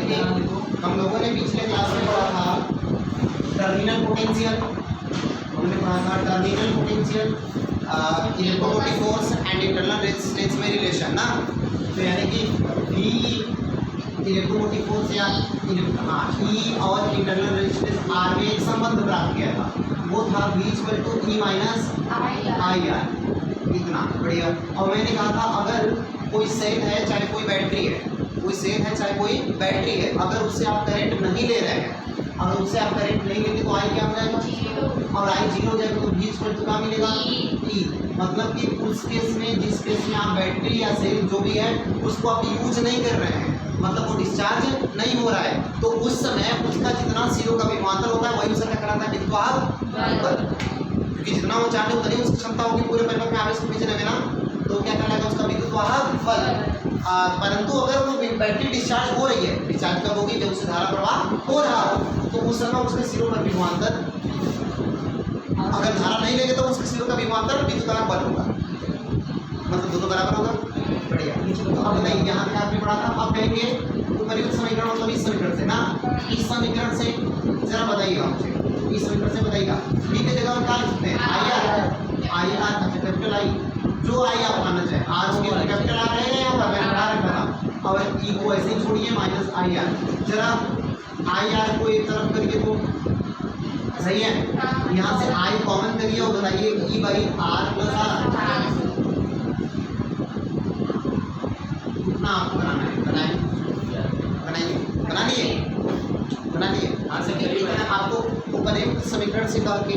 देखिए हम लोगों ने पिछले क्लास में पढ़ा था टर्मिनल पोटेंशियल, हमने पढ़ा था terminal potential, electromotive force and internal resistance में रिलेशन ना। तो यानी कि V इलेक्ट्रोमोटिव फोर्स या E और इंटरनल रेजिस्टेंस R में एक संबंध प्राप्त किया था, वो था V = E - IR। इतना बढ़िया। और मैंने कहा था अगर कोई सेल है चाहे कोई बैटरी है, कोई सेल है चाहे कोई बैटरी है, अगर उससे आप करंट नहीं ले रहे हैं, अगर उससे आप करंट नहीं लेंगे तो आई क्या हो जाएगा, और आई 0 हो जाएगा, तो V = क्या मिलेगा E। मतलब कि उस केस में, जिस केस में आप बैटरी या सेल जो भी है उसको आप यूज नहीं कर रहे हैं, मतलब वो डिस्चार्ज नहीं हो रहा है, तो उस समय उसका जितना सीरो का विभवांतर होता है वही उसका क्या कहलाता है, विद्युत बल। क्योंकि जितना वो चार्ज उतनी उसकी क्षमता होगी पूरे परिपथ में आवेश को भेजने में ना, तो क्या कहलाएगा उसका विद्युत वाहक बल। परंतु अगर वो बैटरी डिस्चार्ज हो रही है, डिस्चार्ज कब होगी, जब उससे धारा प्रवाह हो रहा हो, तो उस समय उसके सिरों का विभवांतर, अगर धारा नहीं लेंगे तो उसके सिरों का विभवांतर विद्युत वाहक बल होगा, मतलब दोनों बराबर होगा। बढ़िया। तो अब बताइए यहाँ पे आपने पढ़ा था, अब कहेंगे उपयुक्त समीकरण मतलब इस समीकरण से ना, इस समीकरण से जरा बताइएगा मुझे, इस समीकरण से बताइएगा V की जगह क्या लिख सकते हैं, IR, अच्छा कैपिटल I, जो I आप मानना चाहे, R हो गया कैपिटल R रहेगा यहाँ पर, मैंने R रखा, और E को ऐसे ही छोड़िए -IR। जरा IR को एक तरफ करिए तो सही है, यहाँ से I कॉमन करिए और बताइए E/R + R कितना आपको बनाना है, बना लिए हाँ से फिर मैंने आपको उपयुक्त समीकरण से कहा कि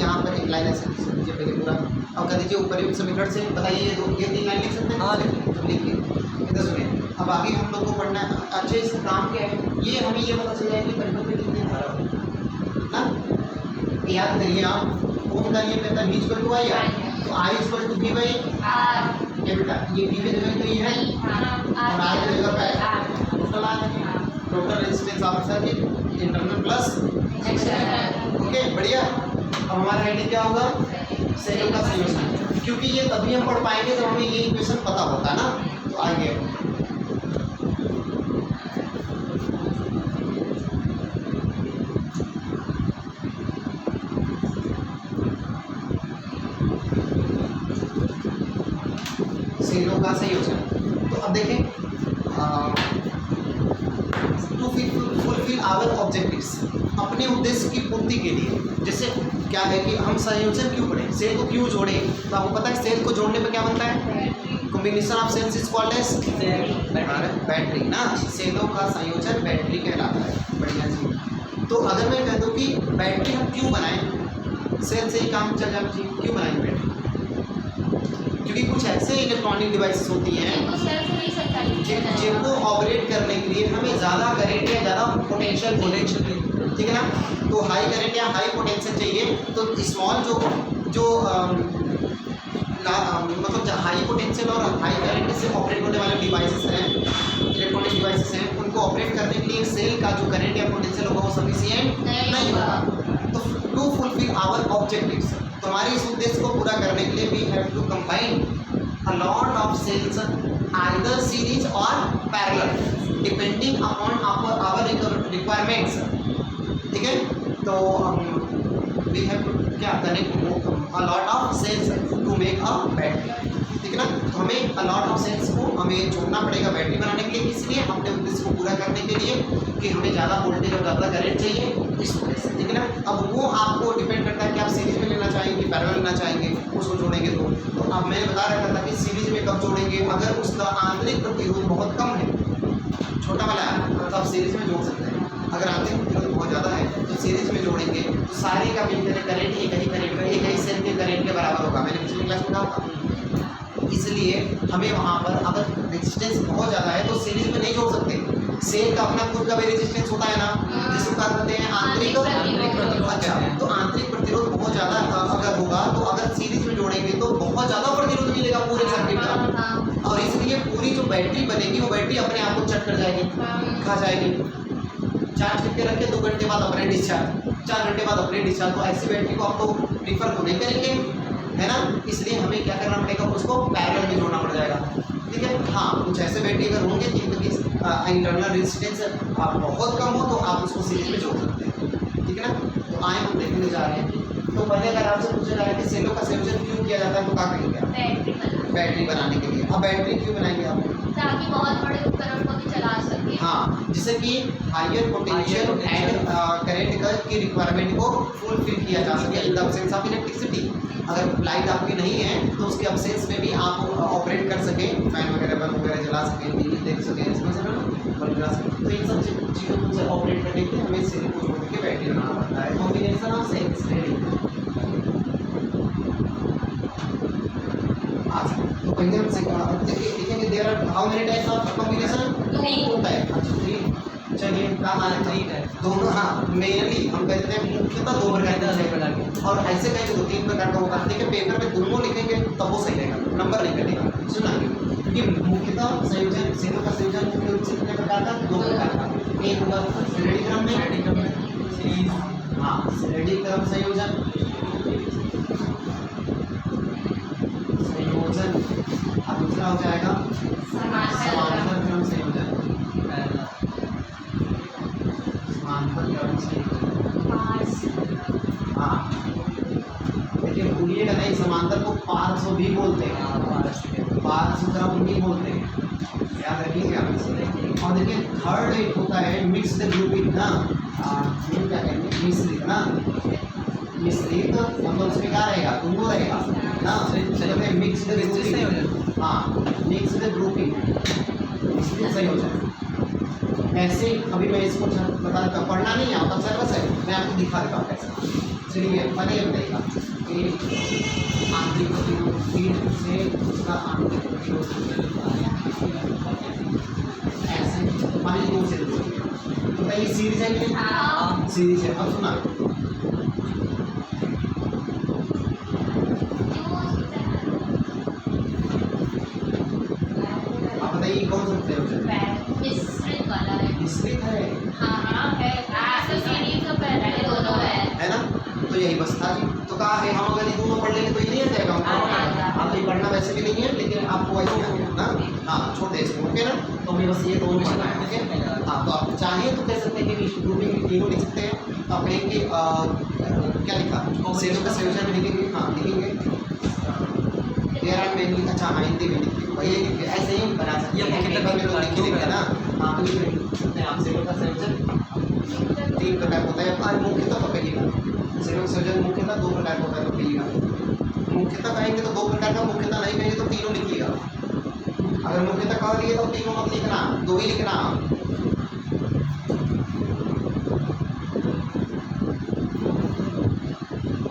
यहाँ पर एक लाइन ऐसे नीचे पहले पूरा, अब कर दीजिए उपयुक्त समीकरण से बताइए, ये 3 लाइन लिख सकते हैं। हाँ लिखिए, इधर सुनिए। अब आगे हम लोग को पढ़ना है, अच्छे इसका काम क्या है, ये हमें ये पता चल जाए कि परिपथ में कितनी धारा ना, याद करिए आप, वो बताइए कहता है V = IR, तो I = V/R, ये बेटा ये V की जगह तो ये है और R की जगह पे है, टोटल आ जाएगा, total resistance of circuit internal plus external. Okay बढ़िया। अब हमारा हेडिंग क्या होगा, सेलों का संयोजन, क्योंकि ये तभी हम पढ़ पाएंगे जब हमें ये इक्वेशन पता होगा ना। तो आगे सेलों का संयोजन, तो अब देखें टू फुलफिल आवर ऑब्जेक्टिव्स, अपने उद्देश्य की पूर्ति के लिए, जैसे क्या है कि हम संयोजन क्यों पढ़ें, सेल को क्यों जोड़ें, तो आपको पता है सेल को जोड़ने पे क्या बनता है, combination of cells is called as battery ना, सेलों का संयोजन बैटरी कहलाता है। बढ़िया जी। तो अगर मैं कह दूँ कि बैटरी हम क्यों बनाएं, सेल से ही काम चल जाए जी, क्यों बनाएंगे बैटरी, क्योंकि कुछ ऐसे इलेक्ट्रॉनिक डिवाइसेस होती हैं जिनको ऑपरेट करने के लिए हमें ज़्यादा करंट या ज़्यादा पोटेंशियल, ठीक है ना, तो हाई करंट या हाई पोटेंशियल चाहिए, तो स्मॉल जो मतलब हाई पोटेंशियल और हाई करंट से ऑपरेट होने वाले डिवाइसेस हैं, इलेक्ट्रॉनिक डिवाइसेस हैं, उनको ऑपरेट करने के लिए सेल का जो करंट या पोटेंशियल होगा वो सफिशिएंट नहीं होगा। तो टू फुलफिल आवर ऑब्जेक्टिव्स, तो हमारे इस उद्देश्य को पूरा करने के लिए we have to combine a lot of cells either series or parallel depending upon our requirements, ठीक है। तो we have to क्या connect a lot of cells to make a battery, ठीक है ना। तो हमें a lot of cells को हमें जोड़ना पड़ेगा बैटरी बनाने के लिए, इसलिए अपने उद्देश्य को पूरा करने के लिए कि हमें ज़्यादा वोल्टेज और ज़्यादा करंट चाहिए, इस वजह से, ठीक है ना। अब वो आपको डिपेंड करता है कि आप सीरीज में लेना चाहेंगे, पैरेलल लेना चाहेंगे, उसको जोड़ेंगे तो अब मैंने बता रखा था कि सीरीज में कब जोड़ेंगे, अगर उसका आंतरिक प्रतिरोध बहुत कम है, छोटा वाला है, तो आप सीरीज में जोड़ सकते हैं। अगर आंतरिक प्रतिरोध बहुत ज़्यादा है तो सीरीज में जोड़ेंगे तो सारे का मिलकर करंट एक ही सेल के करंट के बराबर होगा, मैंने पिछले क्लास में कहा था। इसलिए हमें वहाँ पर अगर रेजिस्टेंस बहुत ज़्यादा है तो सीरीज में नहीं जोड़ सकते, सेल का अपना खुद का भी रेजिस्टेंस होता है ना, जिसको क्या कहते हैं आंतरिक प्रतिरोध। अच्छा, तो आंतरिक प्रतिरोध बहुत ज़्यादा अगर होगा तो अगर सीरीज में जोड़ेंगे तो बहुत ज़्यादा प्रतिरोध मिलेगा पूरे सर्किट का, और इसलिए पूरी जो बैटरी बनेगी वो बैटरी अपने आप को चट कर जाएगी, खा जाएगी। चार्ज करके रख के 2 घंटे बाद अपने डिस्चार्ज, 4 घंटे बाद अपने डिस्चार्ज, तो ऐसी बैटरी को आपको प्रीफर तो नहीं करेंगे, है ना, इसलिए हमें क्या करना पड़ेगा, उसको पैरेलल में जोड़ना पड़ जाएगा। ठीक है, हाँ कुछ ऐसे बैटरी अगर होंगे जिनके इंटरनल रेजिस्टेंस बहुत कम हो तो आप उसको सीरीज में जोड़ सकते हैं। ठीक है ना, तो आए हम देखने जा रहे हैं। तो पहले अगर आपसे पूछा जाए कि सेलों का संयोजन क्यों किया जाता है तो क्या कहेंगे आप? बैटरी बनाने के लिए। अब बैटरी क्यों बनाएंगे आप? ताकि बहुत बड़े उपकरण को भी चला सके। हाँ, जिससे कि हायर पोटेंशियल एंड करंट की रिक्वायरमेंट को फुलफिल किया जा सके in the absence of electricity. अगर लाइट आपकी नहीं है तो उसके एब्सेंस में भी आप ऑपरेट कर सकें, फैन वगैरह बल्ब वगैरह जला सकें, टीवी देख सकें, इसमें से बल्ब जला सकें। तो इन सब चीज़ों को ऑपरेट करने के लिए हमें सेल को जोड़ के बैटरी बनाना पड़ता है। Combination of cells ready. तो पहले हम देखेंगे there are how many types of combination? 2 type. अच्छा 3। चलिए कहाँ आना चाहिए दोनों? हाँ मेनली हम कहते हैं मुख्यतः 2 प्रकार के, और ऐसे कहेंगे तो 3 प्रकार का होगा। देखिए पेपर में दोनों लिखेंगे तब वो सही रहेगा, नंबर नहीं कटेगा। सुना क्योंकि मुख्यतः संयोजन सेलों का संयोजन मुख्य रूप से कितने प्रकार का? 2 प्रकार का। एक होगा श्रेणी क्रम में सीरीज, हाँ श्रेणी क्रम संयोजन, और दूसरा हो जाएगा समांतर क्रम संयोजन। समांतर क्रम संयोजन, हाँ देखिए भूलिएगा नहीं, समांतर को पार्श्व भी बोलते हैं, पार्श्व क्रम भी बोलते हैं, याद रखिएगा। और देखिए थर्ड एक होता है मिक्स्ड ग्रुपिंग ना, ये क्या कहेंगे मिश्रित ना, मिश्रित मतलब उसमें क्या रहेगा? दोनों रहेगा ना, मिक्स्ड ग्रुपिंग। हाँ मिक्स्ड ग्रुपिंग, मिश्रित संयोजन। ऐसे अभी मैं इसको बता देता हूँ, पढ़ना नहीं आता सिलेबस है, मैं आपको दिखा देता हूँ कैसे। चलिए पहले बताइएगा कि आंतरिक प्रतिरोध फील्ड से उसका आंतरिक प्रतिरोध ऐसे मान लीजिए 2 से तो बताइए सीरीज है कि नहीं? सीरीज है। अब सुना आप बताइए कौन सा संयोजन? मिश्रित वाला है। मिश्रित है, हाँ है, ऐसे सीरीज का पहले दोनों है ना, तो यही बस था जी। तो कहा है हम अगर ये दोनों पढ़ लेंगे तो ये नहीं आ जाएगा हमको। हाँ तो ये पढ़ना वैसे भी नहीं है, लेकिन आपको वैसे ना, हाँ छोड़ दे इसको, ओके ना। तो हमें बस ये दोनों पढ़ना है, ओके। हाँ तो आप चाहिए तो कह सकते हैं कि ग्रुपिंग तीनों लिख सकते हैं। तो आप कहेंगे क्या लिखा? सेलों का संयोजन लिखेंगे, हाँ लिखेंगे देयर आर मेनली, अच्छा हाँ हिंदी में लिखिए, वही लिखिए, ऐसे ही बना सकते हैं, पेपर में तो लिख ही ना। हाँ तो लिख सकते हैं आप सेलों का संयोजन 3 प्रकार होता है। और मुख्यतः पकड़िएगा, सेलों का संयोजन मुख्यतः 2 प्रकार का होता है, पकड़िएगा। मुख्यतः कहेंगे तो 2 प्रकार का, मुख्यतः नहीं कहेंगे तो तीनों लिखिएगा। अगर मुख्यतः कह दिए तो तीनों मत लिखना, 2 ही लिखना।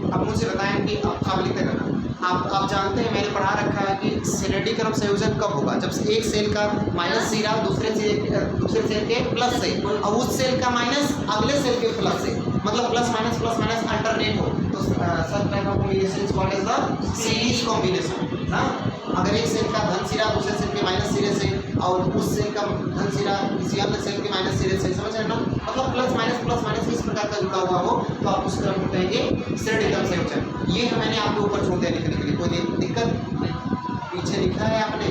अब मुझे बताएं कि आप लिखते रहना। आप जानते हैं मैंने पढ़ा रखा है कि सिनेटी क्रम संयोजन कब होगा? जब एक सेल का माइनस सिरा दूसरे सेल के प्लस से, और उस सेल का माइनस अगले सेल के प्लस से, मतलब प्लस माइनस अल्टरनेट हो, तो सब type of combination is called as the series combination ना। अगर एक सेल का धन सिरा दूसरे सेल के माइनस सिरे से, और उस सेल का धन सिरा किसी अन्य सेल के माइनस सिरे से, समझ रहे हैं ना, मतलब प्लस माइनस इस प्रकार का जुड़ा हुआ हो तो आप उस क्रम को कहेंगे श्रेणी क्रम संयोजन। ये मैंने आपके ऊपर छोड़ दिया लिखने के लिए, कोई दिक्कत? पीछे लिखा है आपने,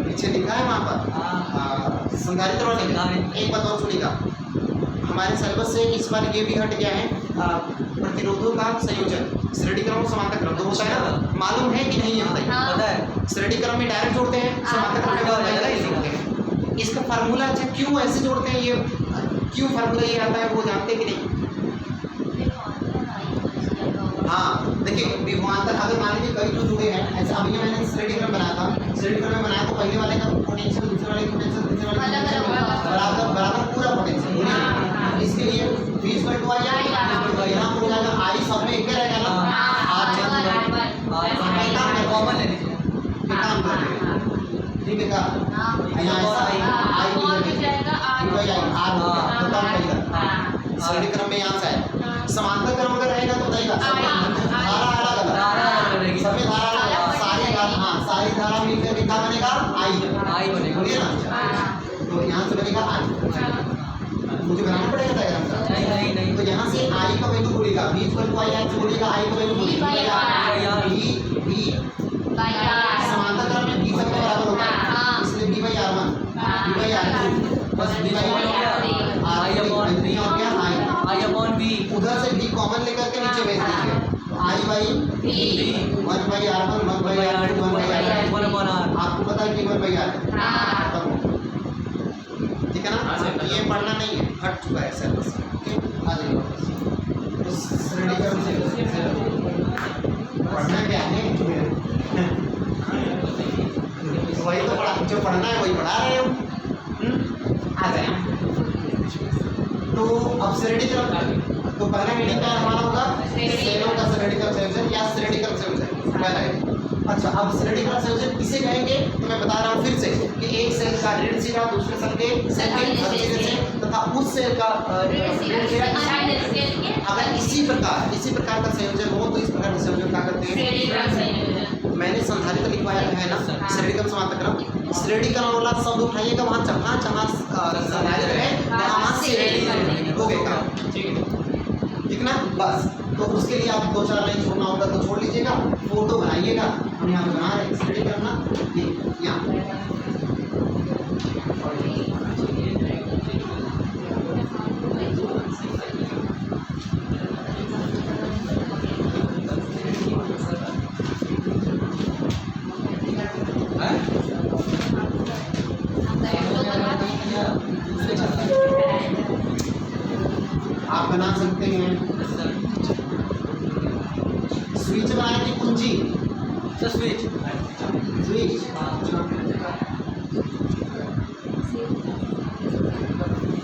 पीछे लिखा है वहाँ पर संधारित्र वाले। एक बात और सुनिएगा, हमारे सिलेबस से इस बार ये भी हट गया है, प्रतिरोधों का संयोजन श्रेणी क्रम और समांतर क्रम तो होता है ना, मालूम है कि नहीं? पता है। श्रेणी क्रम में डायरेक्ट जोड़ते हैं, समांतर क्रम में डायरेक्ट जोड़ते हैं। इसका फार्मूला अच्छा क्यों ऐसे जोड़ते हैं, ये क्यों फार्मूला ये आता है वो जानते कि नहीं? हाँ देखिए विभवांतर, अगर मान लीजिए कई जो जुड़े हैं ऐसे, अभी मैंने श्रेणी क्रम बनाया था, श्रेणी क्रम में बनाया तो पहले वाले का पोटेंशियल दूसरे वाले पोटेंशियल तीसरे वाले बराबर पूरा पोटेंशियल। इसके लिए बीच में 2 आ जाएगा, यहाँ हो जाएगा आई, सब में एक रहेगा ना, कॉमन ले लीजिए, काम करेंगे ठीक है का यहाँ ऐसा आई श्रेणी क्रम में यहाँ से आए। समांतर क्रम अगर रहेगा तो बताइएगा धारा अलग अलग, सब में धारा अलग, सारी धारा, हाँ सारी धारा मिलकर क्या बनेगा? आई बनेगा, बोलिए ना। तो यहाँ से बनेगा आई, मुझे बनाना पड़ेगा डायग्राम का? नहीं। तो यहाँ यहाँ से आई का वैल्यू बोलेगा, v equal to I X बोलेगा, आई का वैल्यू बोलेगा v समांतर क्रम में v सबका बराबर होता है, इसलिए v by r1 v by r2 बस v by r3 हो गया i upon v उधर से v कॉमन लेकर के नीचे भेज दीजिए i by v 1 by r1 1 by r2 1 by r3 1 upon r आपको पता है कि 1 by r ठीक है ना, ये पढ़ना नहीं है, हट चुका है सर बस। ओके आ जाइए तो श्रेणी क्रम से पढ़ना क्या है वही तो पढ़ा, जो पढ़ना है वही पढ़ा रहे हो। आ जाए तो अब श्रेणी क्रम, तो पहला हेडिंग क्या हमारा होगा, श्रेणियों का श्रेणी क्रम संयोजन या श्रेणी क्रम संयोजन पहला है। अच्छा अब श्रेणी क्रम संयोजन किसे कहेंगे तो मैं बता रहा हूँ फिर से कि एक सेल का ऋण सिरा दूसरे सेल के धन सिरे से तथा उस सेल का ऋण सिरा अगर इसी प्रकार का संयोजन हो तो इस प्रकार का संयोजन क्या करते हैं, मैंने संधारित्र लिखवाया है ना, श्रेणी क्रम समांतर क्रम, श्रेणी क्रम वाला शब्द उठाइएगा वहाँ जहाँ संधारित्र है वहाँ श्रेणी हो गया, ठीक ना। बस तो उसके लिए आप 2-4 लाइन छोड़ना होगा तो छोड़ लीजिएगा, फोटो बनाइएगा, हम यहाँ पे बना रहे हैं श्रेणी करना ये यहाँ आप बना सकते हैं। स्विच बनाए की कुंजी, स्विच स्विच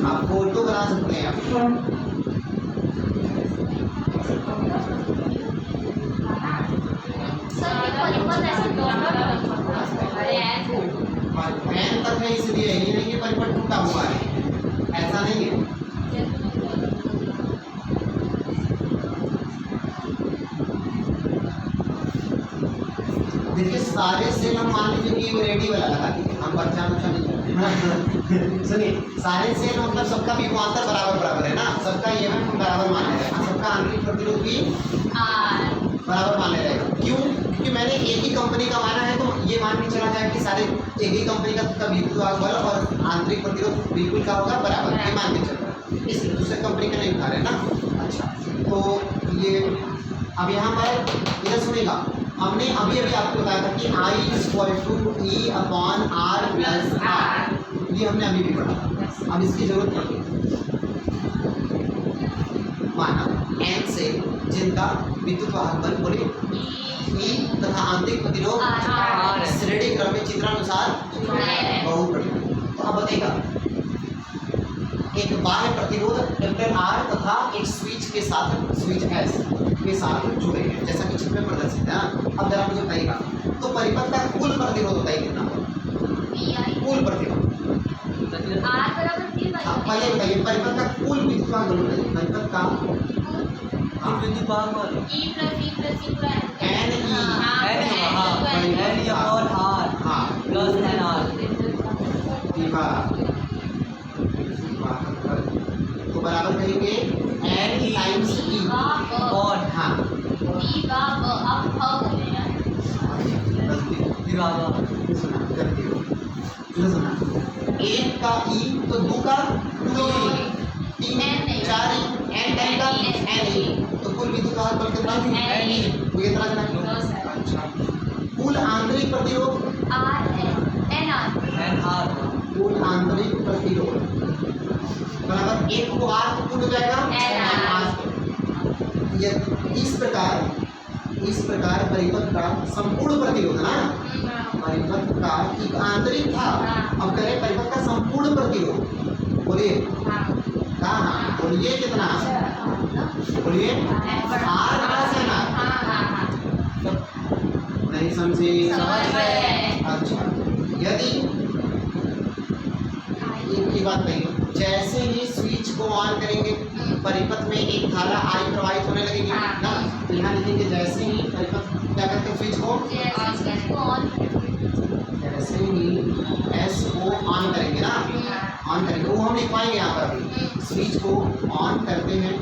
आप फोटो बना सकते हैं। पैन तक है इसलिए ये नहीं कि परिपथ टूटा हुआ है, ऐसा नहीं है। देखिए सारे सेल हम मान लीजिए कि वो रेडी वाला लगा दीजिए, हम बच्चा नहीं सुनिए सारे सेल मतलब सबका विभवांतर बराबर है ना, सबका ईएमएफ हम बराबर मान ले रहे हैं, सबका आंतरिक प्रतिरोध भी बराबर मान ले रहे हैं। क्यों? क्योंकि मैंने एक ही कंपनी का माना है तो ये मान के चला जाए कि सारे एक ही कंपनी का विद्युत बल और आंतरिक प्रतिरोध बिल्कुल का होगा बराबर, ये मान के चल रहा है, इसलिए दूसरे कंपनी का नहीं उठा रहे ना। अच्छा तो ये अब यहाँ पर इधर सुनेगा, हमने अभी आपको बताया था कि I = E/R+R, ये हमने अभी भी पढ़ा, अब इसकी जरूरत पड़ती है। माना n से जिनका विद्युत वाहक बल बोले E तथा आंतरिक प्रतिरोध श्रेणी क्रम में चित्रानुसार बहुत बड़ी। तो अब बताएगा एक बाह्य प्रतिरोध वेक्टर R तथा एक स्विच के साथ स्विच S के साथ जुड़े हैं जैसा कि चित्र में प्रदर्शित है। अब जरा मुझे बताइएगा तो परिपथ का कुल प्रतिरोध बताइए कितना, कुल प्रतिरोध पहले बताइए परिपथ का कुल विद्युत वाहक बल बताइए, परिपथ का विद्युत वाहक बल N E तो बराबर कहेंगे N टाइम्स E और हाँ सुना एक का E तो दो का 2E 3 4 N टाइम का N E तो कुल विद्युत वाहक बल कितना N E तो ये तरह का अच्छा कुल आंतरिक प्रतिरोध NR कुल आंतरिक प्रतिरोध बराबर एक को R तो कुल हो जाएगा इस प्रकार परिपथ का संपूर्ण प्रतिरोध ना, परिपथ का एक आंतरिक था, अब करें परिपथ का संपूर्ण प्रतिरोध बोलिए कहाँ बोलिए कितना बोलिए R+NR नहीं समझे? अच्छा यदि एक बात कही जैसे ही स्विच को ऑन करेंगे परिपथ में एक धारा आई प्रवाहित होने लगेगी ना, तो यहाँ लिखेंगे जैसे ही परिपथ क्या करते हैं स्विच को जैसे ही एस को ऑन करेंगे ना, ऑन करेंगे वो हम लिखवाएंगे यहाँ पर अभी स्विच को ऑन करते हैं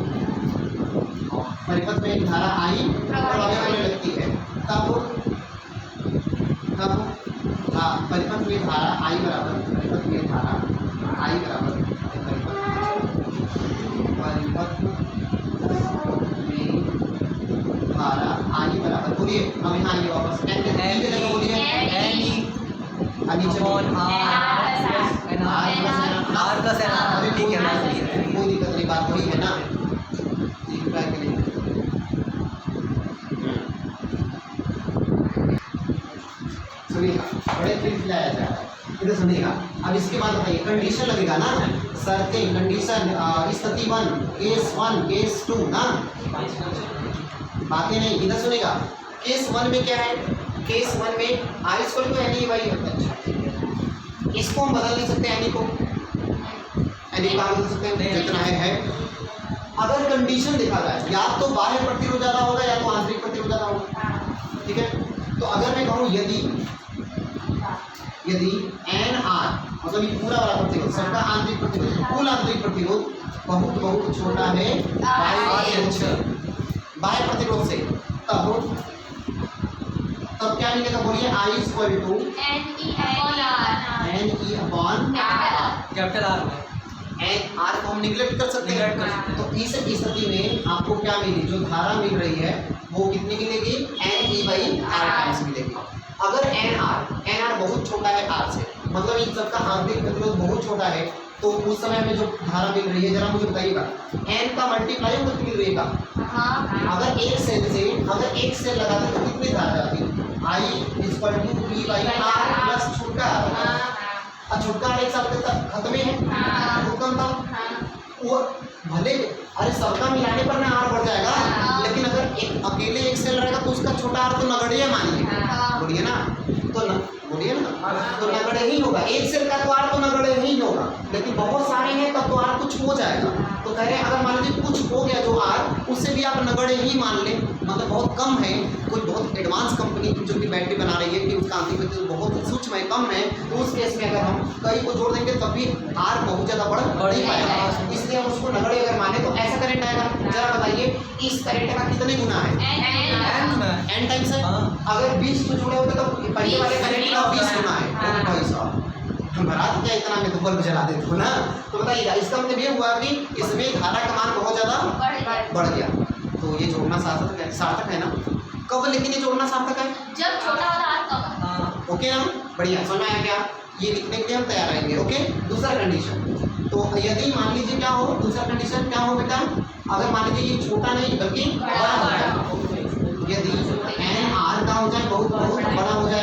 परिपथ में धारा आई प्रभावित होने लगती है तब हाँ परिपथ में धारा आई बराबर परिपथ में धारा आई बराबर परिपथ में धारा आई बराबर बोलिए अब यहाँ आइए वापस एन के जगह बोलिए नीचे upon R plus N R ठीक है ना कोई दिक्कत नहीं बात वही है ना के लिए सुनिएगा बड़े फिर लाया जाए इधर सुनिएगा अब इसके बाद बताइए कंडीशन लगेगा ना शर्तें कंडीशन स्थिति 1 केस 1 केस 2 ना बातें नहीं इधर सुनेगा केस 1 में क्या है केस 1 में आई स्क्वायर तो एनी वाई अच्छा इसको हम बदल नहीं सकते एनी को एनी का बदल सकते हैं जितना है अगर कंडीशन देखा जाए या तो बाह्य प्रतिरोध ज़्यादा होगा या तो आंतरिक प्रतिरोध ज़्यादा होगा ठीक है तो अगर मैं कहूँ यदि एन आर मतलब ये पूरा वाला प्रतिरोध सबका आंतरिक प्रतिरोध कुल आंतरिक प्रतिरोध बहुत बहुत छोटा है बाह्य प्रतिरोध से तब क्या मिलेगा बोलिए I equal to N E upon capital R N R को हम निगलेक्ट कर सकते हैं तो इस स्थिति में आपको क्या मिली जो धारा मिल रही है वो कितनी मिलेगी N E by R times मिलेगी अगर एन आर बहुत छोटा है आर से मतलब इन सबका आंतरिक प्रतिरोध बहुत छोटा है तो उस समय में जो धारा मिल रही है जरा मुझे बताइएगा एन का मल्टीप्लाई कितनी मिल रही है अगर एक सेल लगाते तो कितनी धारा जाती I equal to E by R plus छोटा और छुटका एक साल तक खत्म ही है बहुत कम था वो भले अरे सबका मिलाने पर ना आर बढ़ जाएगा लेकिन अगर एक अकेले एक सेल रहेगा तो उसका छोटा आर तो नगड़िया मानिए बोलिए ना तो नगड़े ही होगा एक सेल का तो आर तो नगड़े ही होगा लेकिन बहुत सारे हैं तब तो आर कुछ हो जाएगा तो कह रहे हैं अगर मान लीजिए कुछ हो गया जो आर उससे भी आप नगड़े ही मान लें मतलब बहुत कम है कोई बहुत एडवांस कंपनी जो कि बैटरी बना रही है कि उसका आंतरिक प्रतिरोध बहुत सूक्ष्म है कम है तो उस केस में अगर हम कई को जोड़ देंगे तब भी आर बहुत ज़्यादा बढ़ नहीं पाएगा इसलिए हम उसको नगड़े अगर माने तो ऐसा करंट आएगा जरा बताइए इस करंट का कितने गुना है एन टाइम्स है अगर 20 को जोड़े होते तो पहले वाले करंट का 20 गुना है भाई साहब भरात क्या इतना में तो बल्ब जला देते हो ना तो बताइएगा इसका मतलब ये हुआ कि इसमें धारा का मान बहुत ज़्यादा बढ़ गया तो ये जोड़ना सार्थक है ना कब लेकिन ये जोड़ना सार्थक है जब छोटा वाला आर कम ओके ना बढ़िया समझ में आया क्या ये लिखने के लिए हम तैयार रहेंगे ओके दूसरा कंडीशन तो यदि मान लीजिए क्या हो दूसरा कंडीशन क्या हो बेटा अगर मान लीजिए ये छोटा नहीं बल्कि बड़ा हो जाए यदि एन आर का हो जाए बहुत बहुत बड़ा हो जाए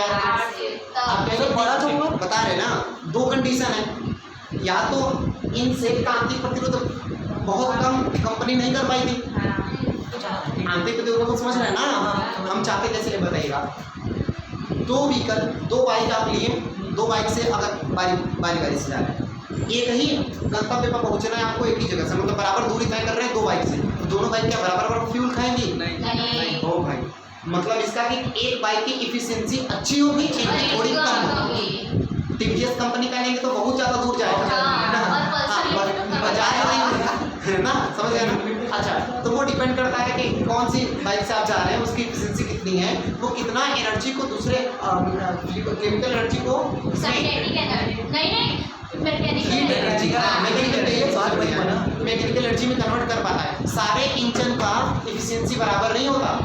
आप कैसे बड़ा जो होगा बता रहे ना दो कंडीशन है या तो इन सेल का आंतरिक प्रतिरोध बहुत कम कंपनी नहीं कर पाई थी आंतरिक प्रतिरोध को समझ रहे हैं ना हम चाहते कैसे बताइएगा दो बाइक आप लिए दो बाइक से अगर बारी से जा रहे हैं एक ही गंतव्य पर पहुंचना है आपको एक ही जगह से मतलब बराबर दूरी तय कर रहे हैं दो बाइक से तो दोनों बाइक क्या बराबर फ्यूल खाएंगी नहीं ओ भाई मतलब इसका कि एक बाइक की इफिशिएंसी अच्छी होगी एक थोड़ी कम होगी टीवीएस कंपनी का लेंगे तो बहुत ज़्यादा दूर जाएगा बजाज है ना समझ गए ना अच्छा तो वो डिपेंड करता है कि कौन सी बाइक से आप जा रहे हैं उसकी इफिशिएंसी कितनी है वो कितना एनर्जी को दूसरे केमिकल एनर्जी को हीट एनर्जी मैकेनिकल एनर्जी में कन्वर्ट कर पाता है सारे इंजन का इफिशिएंसी बराबर नहीं होता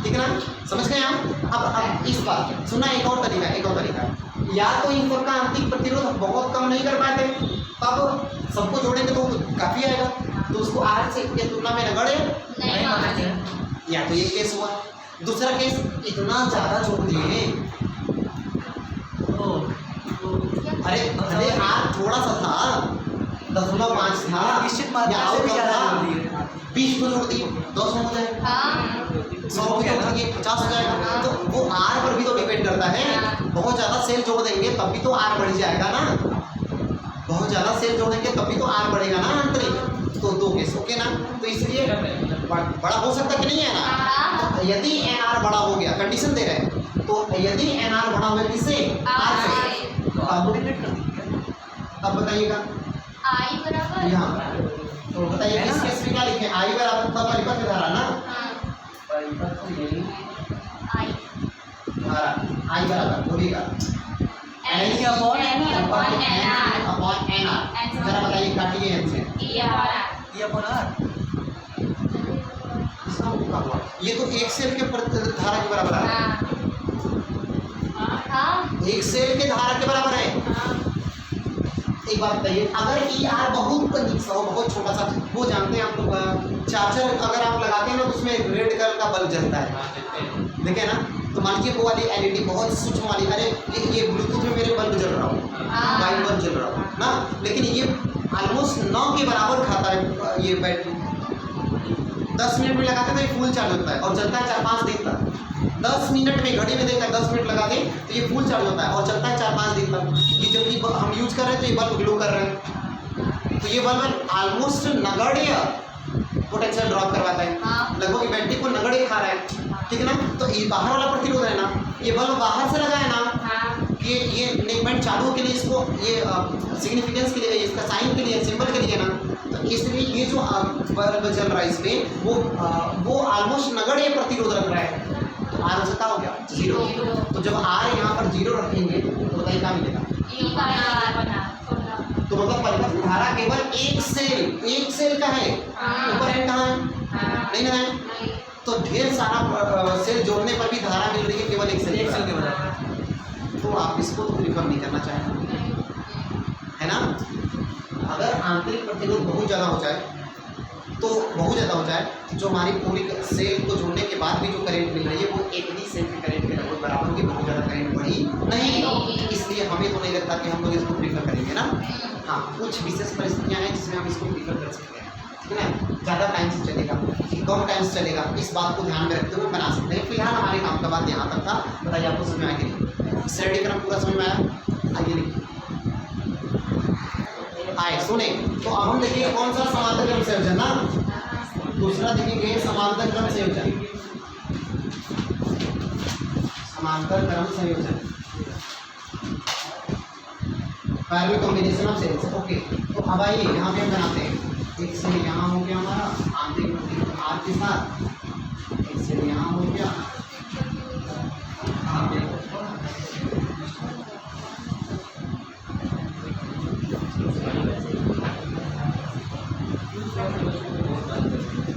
ठीक है ना समझ गए हम अब इस बात सुना एक और तरीका या तो इन सबका आंतरिक प्रतिरोध बहुत कम नहीं कर पाते तब सबको जोड़ेंगे तो काफ़ी आएगा तो उसको आर से के तुलना में नगड़े या तो ये केस हुआ दूसरा केस इतना ज़्यादा जोड़ दिए अरे आर थोड़ा सा था 0.5 था निश्चित मात्रा से भी ज़्यादा जोड़ दिए 20 को जोड़ दिए 200 हो जाएगा 100 को जोड़ दिए 50 हो जाएगा तो वो आर पर भी तो डिपेंड करता है बहुत ज़्यादा सेल जोड़ देंगे तब भी तो आर बढ़ जाएगा ना बहुत ज़्यादा सेल जोड़ेंगे तब भी तो आर बढ़ेगा ना आंतरिक तो दो केस ओके ना तो इसलिए बड़ा हो सकता कि नहीं है ना तो यदि एन आर बड़ा हो गया कंडीशन दे रहे हैं तो यदि एन आर बड़ा हुआ किससे आर से अब बताइएगा आई बराबर यहाँ तो बताइए इस केस में क्या लिखें? आई बराबर का परिपथ धारा ना, हाँ परिपथ में आई धारा आई बराबर बोलिएगा N upon upon N R upon N R. जरा बताइए काटिए एन से ई अपॉन आर ये अपन आर इसका क्या हुआ? ये तो एक सेल के धारा के बराबर है, हाँ एक सेल के धारा के बराबर है। हाँ एक बात बताइए, अगर ई आर बहुत कनिक सा हो, बहुत छोटा सा, वो जानते हैं आप लोग चार्जर अगर आप लगाते हैं ना तो उसमें रेड कलर का बल्ब जलता है, देखे ना? तो मान लीजिए वो वाली एलईडी बहुत सूक्ष्म वाली, अरे ये ब्लूटूथ में मेरे बल्ब जल रहा हो, वाइट बल्ब जल रहा हो ना, लेकिन ये ऑलमोस्ट 9 के बराबर खाता है ये बैटरी। 10 मिनट में लगाते तो ये फुल चार्ज होता है और चलता है 4-5 दिन तक। 10 मिनट में घड़ी में देखा 10 मिनट लगा दें तो ये फुल चार्ज होता है और चलता है 4-5 दिन तक। ये जब ये हम यूज कर रहे हैं तो ये बल्ब ग्लो कर रहे हैं, तो ये बल्ब ऑलमोस्ट नगण्य पोटेंशियल ड्रॉप करवाता है, हाँ। लगभग ये बैटरी को नगण्य खा रहा है, ठीक है ना? तो ये बाहर वाला प्रतिरोध है ना, ये बल्ब बाहर से लगा है ना हाँ कि ये नेगमेंट चालू के लिए इसको ये सिग्निफिकेंस के लिए, इसका साइन के लिए, सिंबल के लिए ना, तो इसलिए ये जो बल्ब चल रहा है इसमें वो ऑलमोस्ट नगण्य प्रतिरोध रख रहा है, तो आर कितना हो गया 0। तो जब आर यहाँ पर 0 रखेंगे तो बताइए क्या मिलेगा? ई अपॉन आर बना तो मतलब परिपथ धारा केवल एक सेल का है, ऊपर एंड कहाँ है? हाँ नहीं ना है, नहीं तो ढेर सारा सेल जोड़ने पर भी धारा मिल रही है केवल एक सेल के का। बराबर तो आप इसको तो प्रीफर नहीं करना चाहेंगे, है ना? अगर आंतरिक प्रतिरोध बहुत ज़्यादा हो जाए तो जो हमारी पूरी सेल को जोड़ने के बाद भी जो करंट मिल रही है वो एक ही सेल के करंट के लगभग बराबर होगी, बहुत ज़्यादा करंट बढ़ी नहीं, इसलिए हमें तो नहीं लगता कि हम लोग इसको प्रीफर करेंगे ना। हाँ, कुछ विशेष परिस्थितियाँ हैं जिसमें हम इसको प्रीफर कर सकते हैं, ठीक है ना? ज़्यादा टाइम से चलेगा कि कम टाइम से चलेगा, इस बात को ध्यान में रखते हुए बना सकते हैं। फिलहाल हमारे काम का बात यहाँ तक था, बताइए आपको समझ में आगे श्रेणी क्रम पूरा समझ में आया? आगे लिखिए आए सुने। तो अब हम देखेंगे कौन सा समांतर क्रम संयोजन ना, दूसरा देखेंगे समांतर क्रम संयोजन, समांतर क्रम संयोजन parallel combination of cells. Okay, तो अब आइए यहाँ पे हम बनाते हैं, एक सेल यहाँ हो गया हमारा आंतरिक प्रतिरोध आर के साथ, एक सेल यहाँ हो गया,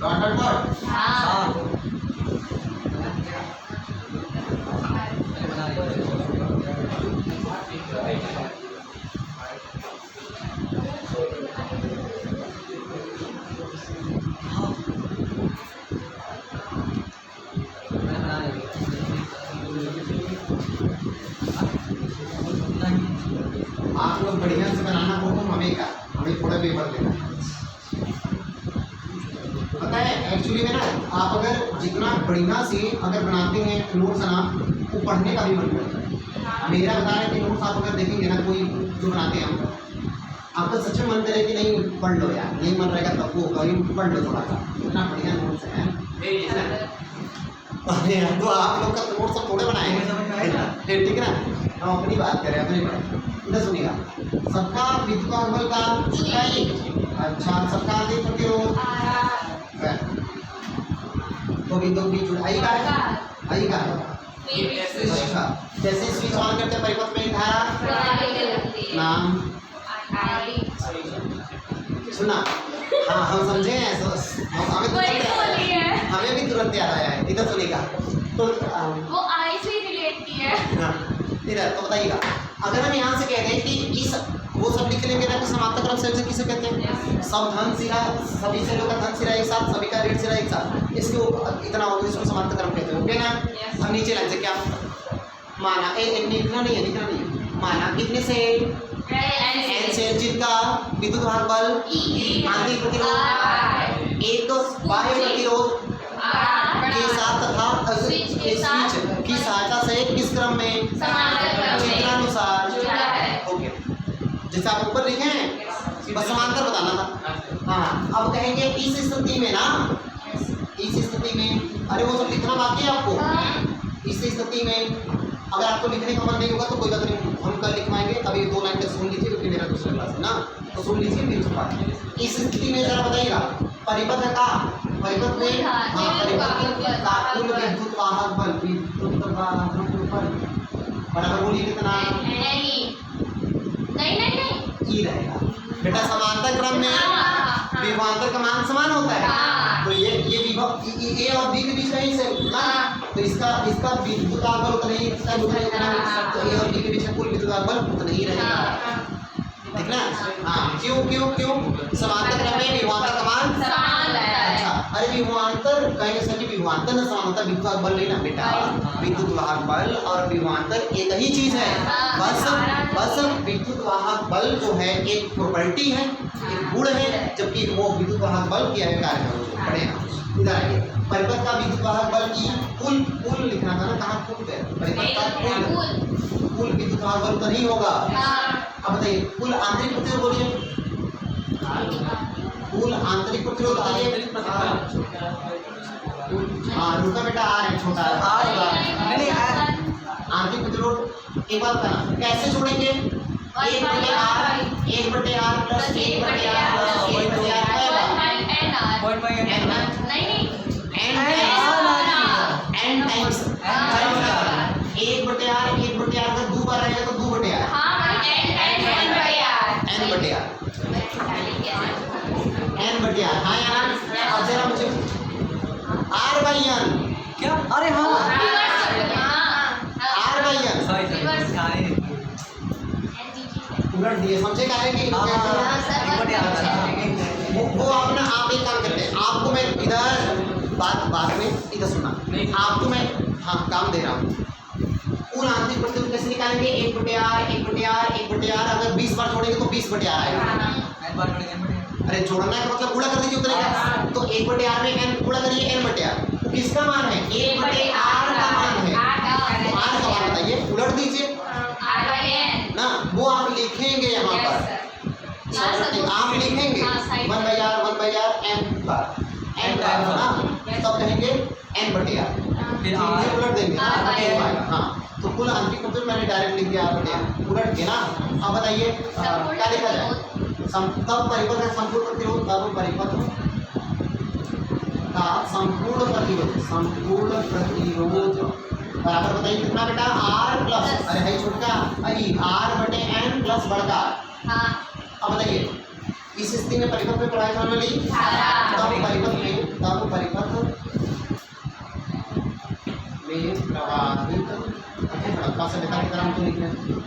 डॉट डॉट डॉट हाँ आप लोग बढ़िया से बनाना हो तो हमें थोड़ा पेपर लेना पता है। एक्चुअली में ना आप अगर जितना बढ़िया से अगर बनाते हैं नोट्स ना, वो पढ़ने का भी मन करता है। मेरा बता रहे कि नोट्स आप अगर देखेंगे ना कोई जो बनाते हैं हम, आपका सच में मन करे कि नहीं पढ़ लो यार, नहीं मन रहेगा तब वो कभी पढ़ लो थोड़ा सा, इतना बढ़िया नोट्स है। अरे यार, तो आप लोग का नोट्स सब थोड़े बनाएंगे, ठीक है ना? हम अपनी बात करें, अपनी बात इधर सुनिएगा। सबका विद्युत का इकाई, अच्छा सबका आंतरिक प्रतिरोध तो विद्युत भी जुड़ा आई का है, आई का है। अच्छा, जैसे स्विच ऑन करते हैं परिपथ में धारा नाम सुना, हाँ हम समझे हैं, हमें भी तुरंत याद आया है। इधर सुनिएगा तो वो आई से रिलेट की है। हाँ, इधर तो बताइएगा, अगर हम यहाँ से कह रहे हैं कि इस वो सब लिख लेंगे ना कि समांतर क्रम संयोजन किसे कहते हैं? सब धन सिरा, सभी सेलों का धन सिरा एक साथ, सभी का ऋण सिरा एक साथ, इसके ऊपर इतना होगा, इसको समांतर क्रम कहते हैं। ओके ना? अब नीचे लाइन से क्या माना, लिखना नहीं है, लिखना नहीं है, माना कितने से एन से जिनका विद्युत भार बल आंतरिक प्रतिरोध एक बाह्य प्रतिरोध के साथ तथा स्विच की सहायता से किस क्रम में? चित्रानुसार। ओके, जैसे आप ऊपर लिखे हैं बस समांतर बताना था। हाँ, अब कहेंगे इस स्थिति में ना, इस स्थिति में, अरे वो सब लिखना बाकी है आपको। इस स्थिति में अगर आपको लिखने का मन नहीं होगा तो कोई बात नहीं, हम कल लिखवाएंगे। अभी 2 लाइन तक सुन लीजिए क्योंकि मेरा दूसरा क्लास है ना, तो सुन लीजिए फिर उसके बाद इस स्थिति में जरा बताइएगा परिपथ का परिपथ में हाँ परिपथ का कुल विद्युत वाहक बल बराबर बोलिए कितना नहीं ई रहेगा बेटा। समांतर क्रम में विभवांतर का मान समान होता है, हाँ। तो ये विभव ए और बी के बीच में ही से ना, तो इसका विद्युत बल उतना ही तो ए और बी के बीच में कुल विद्युत बल उतना ही रहेगा, ठीक ना। हाँ क्यों क्यों क्यों समांतर क्रम में विभवांतर का मान समान है। अच्छा, अरे विभवांतर कहेंगे सर कि विभवांतर ना समांतर विद्युत वाहक बल नहीं ना बेटा, विद्युत वाहक बल और विभवांतर एक ही चीज है। बस विद्युत वाहक बल जो है एक प्रॉपर्टी है, एक गुण है, जबकि वो विद्युत वाहक बल की कार्य है। पढ़े इधर आइए, परिपथ का विद्युत वाहक बल की कुल लिखना था ना, कहाँ कुल है परिपथ का कुल विद्युत वाहक बल तो नहीं होगा। अब बताइए कुल आंतरिक प्रतिरोध बोलिए, कुल आंतरिक प्रतिरोध बताइए। हाँ रुका बेटा, आर है छोटा नहीं आंतरिक प्रतिरोध एक बात बताना कैसे जोड़ेंगे, 1/r plus 1/r plus 1/r point by n times 1/r अगर 2 बार आएगा तो 2/r n/r हाँ यार। अब जरा मुझे r/n क्या? अरे हाँ r/n सॉरी उलट दिए, समझे क्या है कि वो अपना आप एक काम करते हैं, आपको मैं इधर बात में इधर सुना, आपको मैं हाँ काम दे रहा हूँ। कुल आंतरिक प्रतिरोध कैसे निकालेंगे, 1/r अगर 20 बार छोड़ेंगे तो 20/r आएगा। अरे जोड़ना का मतलब गुणा कर दीजिए उतरेगा, तो 1/r में n गुणा करिए n/r, तो किसका मान है 1/r का मान है, तो r का मान बताइए, उलट दीजिए ना, वो आप लिखेंगे यहाँ पर, आप लिखेंगे 1/r n बार ना, तब कहेंगे n/r फिर फिर उलट देंगे हाँ, तो कुल आंतरिक प्रतिरोध मैंने डायरेक्ट लिख दिया r/r उलट के ना। अब बताइए क्या लिखा जाए, तब परिपथ का संपूर्ण प्रतिरोध, तब परिपथ का संपूर्ण प्रतिरोध बराबर बताइए कितना बेटा, r प्लस अरे भाई छोटका r/n प्लस बड़का। अब बताइए इस स्थिति में परिपथ में पढ़ाई जाने वाली तब परिपथ में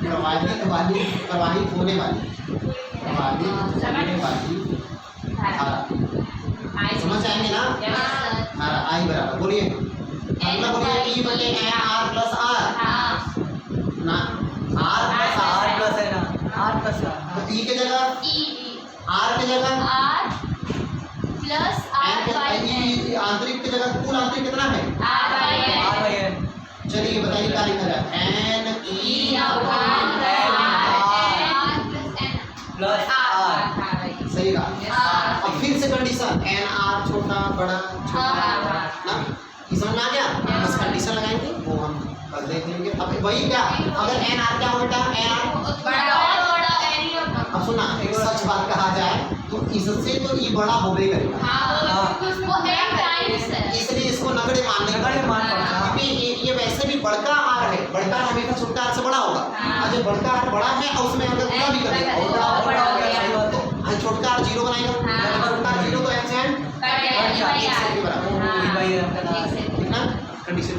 प्रवाहित प्रवाहित होने वाली धारा, समझ आएंगे ना। धारा आई बराबर बोलिए, अगला बोलिए E/n r प्लस r ना, r प्लस है ना, आर प्लस तो E के जगह r के जगह आंतरिक की जगह कुल आंतरिक कितना है r/n चलिए बताइए क्या लिखा जाए, n e प्लस r सही रहा। अब फिर से कंडीशन n r छोटा बड़ा ना, ये समझ में आ गया, बस कंडीशन लगाएंगे वो हम कल देख लेंगे। अब वही क्या, अगर n r क्या हो बेटा, n r अब सुना एक सच बात कहा जाए तो इससे तो ई बड़ा होबे करेगा, इसलिए इसको नगण्य मान नहीं पड़ता, क्योंकि ये वैसे भी बड़का आर है, बड़का आर हमेशा छोटा आर से बड़ा होगा, और जब बड़का आर बड़ा है और उसमें अगर गुणा भी करेगा और बड़ा हो गया तो छोटका आर 0 बनाएगा, छोटका आर 0 तो n से n 1 के बराबर, ठीक ना। कंडीशन